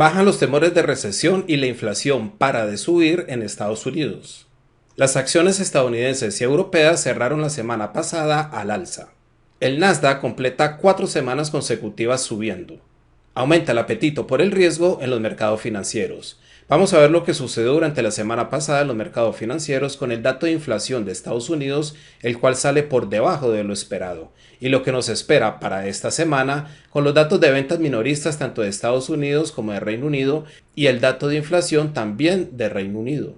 Bajan los temores de recesión y la inflación para de subir en Estados Unidos. Las acciones estadounidenses y europeas cerraron la semana pasada al alza. El Nasdaq completa 4 semanas consecutivas subiendo. Aumenta el apetito por el riesgo en los mercados financieros. Vamos a ver lo que sucedió durante la semana pasada en los mercados financieros con el dato de inflación de Estados Unidos, el cual sale por debajo de lo esperado, y lo que nos espera para esta semana con los datos de ventas minoristas tanto de Estados Unidos como de Reino Unido y el dato de inflación también de Reino Unido.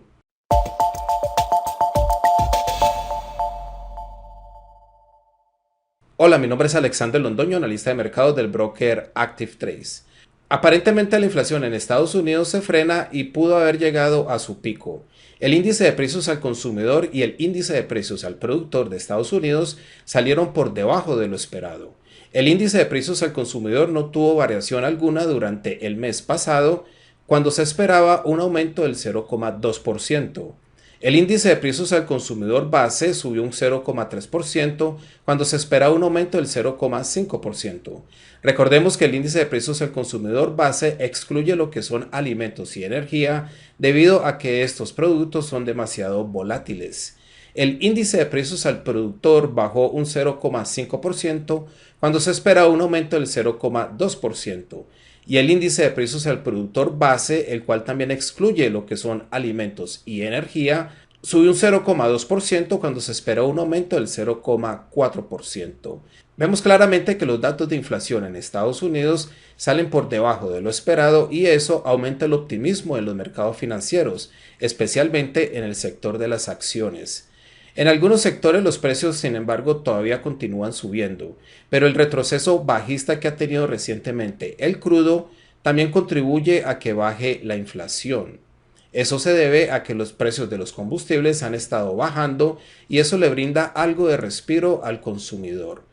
Hola, mi nombre es Alexander Londoño, analista de mercados del broker Active Trades. Aparentemente la inflación en Estados Unidos se frena y pudo haber llegado a su pico. El índice de precios al consumidor y el índice de precios al productor de Estados Unidos salieron por debajo de lo esperado. El índice de precios al consumidor no tuvo variación alguna durante el mes pasado, cuando se esperaba un aumento del 0,2%. El índice de precios al consumidor base subió un 0,3% cuando se esperaba un aumento del 0,5%. Recordemos que el índice de precios al consumidor base excluye lo que son alimentos y energía debido a que estos productos son demasiado volátiles. El índice de precios al productor bajó un 0,5% cuando se esperaba un aumento del 0,2%. Y el índice de precios al productor base, el cual también excluye lo que son alimentos y energía, subió un 0,2% cuando se esperó un aumento del 0,4%. Vemos claramente que los datos de inflación en Estados Unidos salen por debajo de lo esperado y eso aumenta el optimismo en los mercados financieros, especialmente en el sector de las acciones. En algunos sectores los precios, sin embargo, todavía continúan subiendo, pero el retroceso bajista que ha tenido recientemente el crudo también contribuye a que baje la inflación. Eso se debe a que los precios de los combustibles han estado bajando y eso le brinda algo de respiro al consumidor.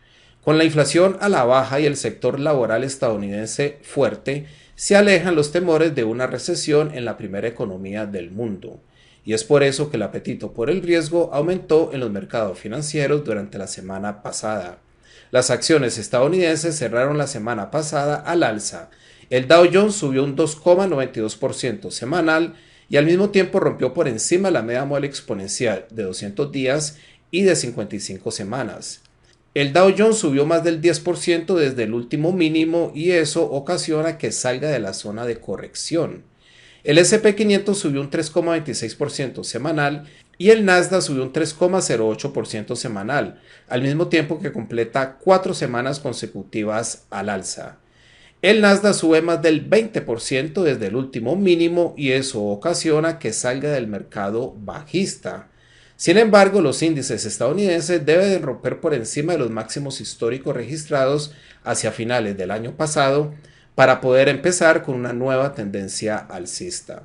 Con la inflación a la baja y el sector laboral estadounidense fuerte, se alejan los temores de una recesión en la primera economía del mundo. Y es por eso que el apetito por el riesgo aumentó en los mercados financieros durante la semana pasada. Las acciones estadounidenses cerraron la semana pasada al alza. El Dow Jones subió un 2,92% semanal y al mismo tiempo rompió por encima la media móvil exponencial de 200 días y de 55 semanas. El Dow Jones subió más del 10% desde el último mínimo y eso ocasiona que salga de la zona de corrección. El S&P 500 subió un 3,26% semanal y el Nasdaq subió un 3,08% semanal, al mismo tiempo que completa 4 semanas consecutivas al alza. El Nasdaq sube más del 20% desde el último mínimo y eso ocasiona que salga del mercado bajista. Sin embargo, los índices estadounidenses deben romper por encima de los máximos históricos registrados hacia finales del año pasado para poder empezar con una nueva tendencia alcista.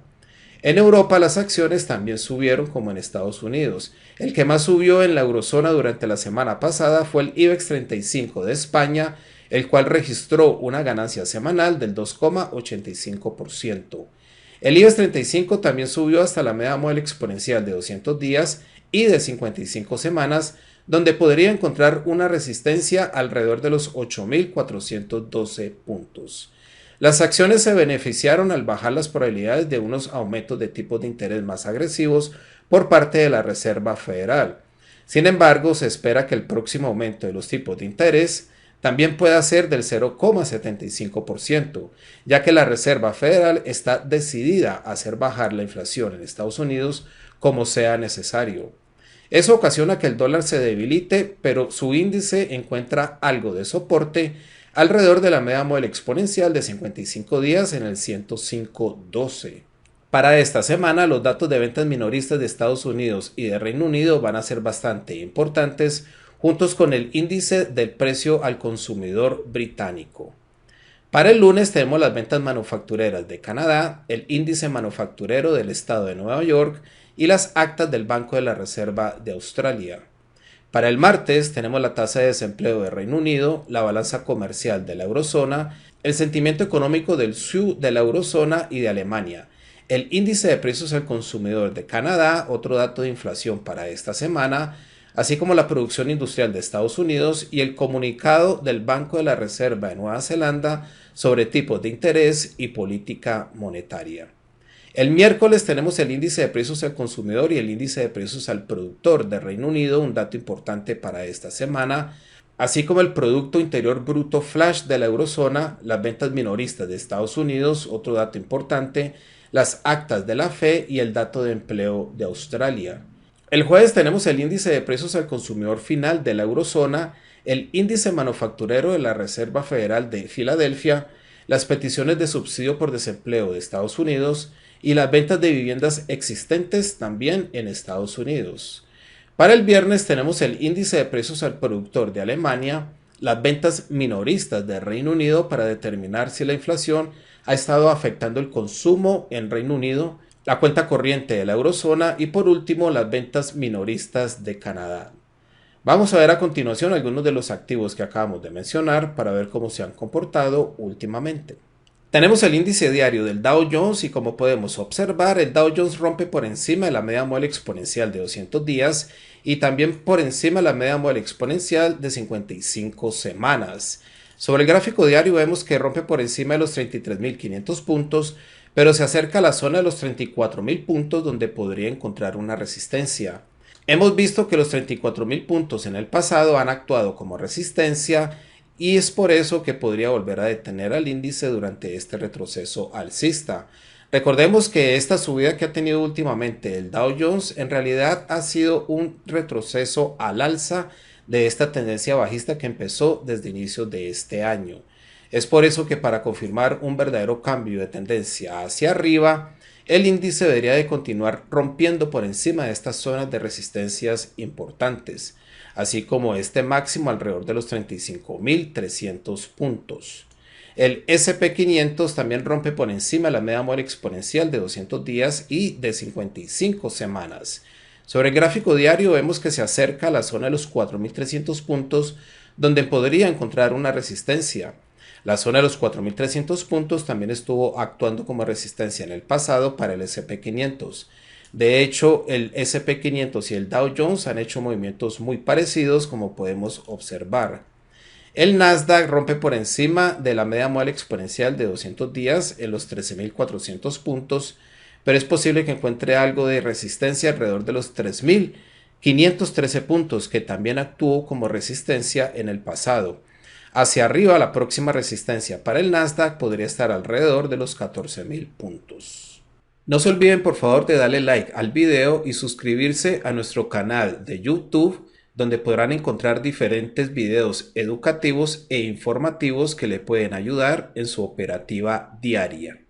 En Europa las acciones también subieron como en Estados Unidos. El que más subió en la eurozona durante la semana pasada fue el IBEX 35 de España, el cual registró una ganancia semanal del 2,85%. El IBEX 35 también subió hasta la media móvil exponencial de 200 días y de 55 semanas, donde podría encontrar una resistencia alrededor de los 8.412 puntos. Las acciones se beneficiaron al bajar las probabilidades de unos aumentos de tipos de interés más agresivos por parte de la Reserva Federal. Sin embargo, se espera que el próximo aumento de los tipos de interés también pueda ser del 0,75%, ya que la Reserva Federal está decidida a hacer bajar la inflación en Estados Unidos como sea necesario. Eso ocasiona que el dólar se debilite, pero su índice encuentra algo de soporte alrededor de la media móvil exponencial de 55 días en el 105.12. Para esta semana, los datos de ventas minoristas de Estados Unidos y de Reino Unido van a ser bastante importantes, juntos con el índice del precio al consumidor británico. Para el lunes tenemos las ventas manufactureras de Canadá, el índice manufacturero del estado de Nueva York y las actas del Banco de la Reserva de Australia. Para el martes tenemos la tasa de desempleo de Reino Unido, la balanza comercial de la eurozona, el sentimiento económico del sur de la eurozona y de Alemania, el índice de precios al consumidor de Canadá, otro dato de inflación para esta semana, así como la producción industrial de Estados Unidos y el comunicado del Banco de la Reserva de Nueva Zelanda sobre tipos de interés y política monetaria. El miércoles tenemos el índice de precios al consumidor y el índice de precios al productor de Reino Unido, un dato importante para esta semana, así como el Producto Interior Bruto Flash de la eurozona, las ventas minoristas de Estados Unidos, otro dato importante, las actas de la FED y el dato de empleo de Australia. El jueves tenemos el índice de precios al consumidor final de la eurozona, el índice manufacturero de la Reserva Federal de Filadelfia, las peticiones de subsidio por desempleo de Estados Unidos y las ventas de viviendas existentes también en Estados Unidos. Para el viernes tenemos el índice de precios al productor de Alemania, las ventas minoristas de Reino Unido para determinar si la inflación ha estado afectando el consumo en Reino Unido, la cuenta corriente de la eurozona y por último las ventas minoristas de Canadá. Vamos a ver a continuación algunos de los activos que acabamos de mencionar para ver cómo se han comportado últimamente. Tenemos el índice diario del Dow Jones y como podemos observar, el Dow Jones rompe por encima de la media móvil exponencial de 200 días y también por encima de la media móvil exponencial de 55 semanas. Sobre el gráfico diario vemos que rompe por encima de los 33.500 puntos, pero se acerca a la zona de los 34.000 puntos donde podría encontrar una resistencia. Hemos visto que los 34.000 puntos en el pasado han actuado como resistencia y es por eso que podría volver a detener al índice durante este retroceso alcista. Recordemos que esta subida que ha tenido últimamente el Dow Jones en realidad ha sido un retroceso al alza de esta tendencia bajista que empezó desde inicios de este año. Es por eso que para confirmar un verdadero cambio de tendencia hacia arriba, el índice debería de continuar rompiendo por encima de estas zonas de resistencias importantes, así como este máximo alrededor de los 35.300 puntos. El S&P 500 también rompe por encima de la media móvil exponencial de 200 días y de 55 semanas. Sobre el gráfico diario vemos que se acerca a la zona de los 4.300 puntos donde podría encontrar una resistencia. La zona de los 4.300 puntos también estuvo actuando como resistencia en el pasado para el S&P 500. De hecho, el S&P 500 y el Dow Jones han hecho movimientos muy parecidos como podemos observar. El Nasdaq rompe por encima de la media móvil exponencial de 200 días en los 13.400 puntos, pero es posible que encuentre algo de resistencia alrededor de los 3.513 puntos que también actuó como resistencia en el pasado. Hacia arriba, la próxima resistencia para el Nasdaq podría estar alrededor de los 14.000 puntos. No se olviden por favor de darle like al video y suscribirse a nuestro canal de YouTube, donde podrán encontrar diferentes videos educativos e informativos que le pueden ayudar en su operativa diaria.